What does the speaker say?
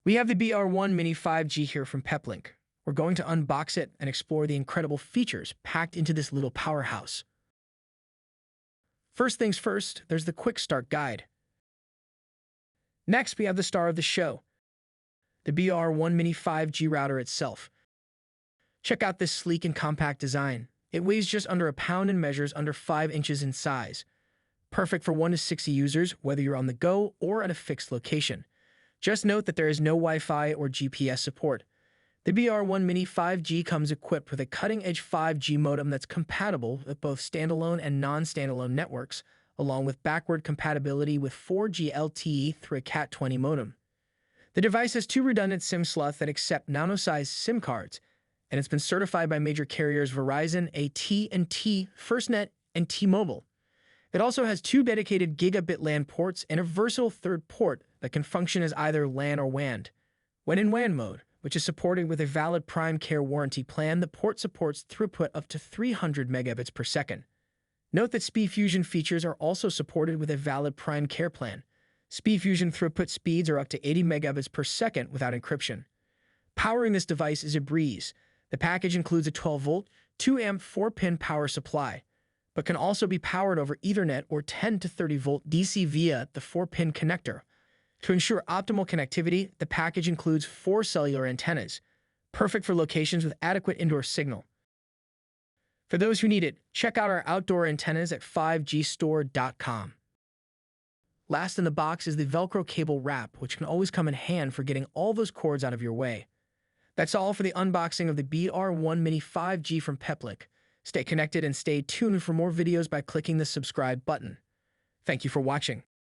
We have the BR1 Mini 5G here from Peplink. We're going to unbox it and explore the incredible features packed into this little powerhouse. First things first, there's the quick start guide. Next, we have the star of the show, the BR1 Mini 5G router itself. Check out this sleek and compact design. It weighs just under a pound and measures under 5 inches in size. Perfect for 1 to 60 users, whether you're on the go or at a fixed location. Just note that there is no Wi-Fi or GPS support. The BR1 Mini 5G comes equipped with a cutting-edge 5G modem that's compatible with both standalone and non-standalone networks, along with backward compatibility with 4G LTE through a Cat20 modem. The device has 2 redundant SIM slots that accept nano-sized SIM cards, and it's been certified by major carriers Verizon, AT&T, FirstNet, and T-Mobile. It also has 2 dedicated gigabit LAN ports and a versatile third port that can function as either LAN or WAN. When in WAN mode, which is supported with a valid Prime Care warranty plan, the port supports throughput up to 300 megabits per second. Note that SpeedFusion features are also supported with a valid Prime Care plan. SpeedFusion throughput speeds are up to 80 megabits per second without encryption. Powering this device is a breeze. The package includes a 12-volt, 2-amp, 4-pin power supply, but can also be powered over Ethernet or 10 to 30-volt DC via the 4-pin connector. To ensure optimal connectivity, the package includes 4 cellular antennas, perfect for locations with adequate indoor signal. For those who need it, check out our outdoor antennas at 5gstore.com. Last in the box is the Velcro cable wrap, which can always come in hand for getting all those cords out of your way. That's all for the unboxing of the BR1 Mini 5G from Peplink. Stay connected and stay tuned for more videos by clicking the subscribe button. Thank you for watching.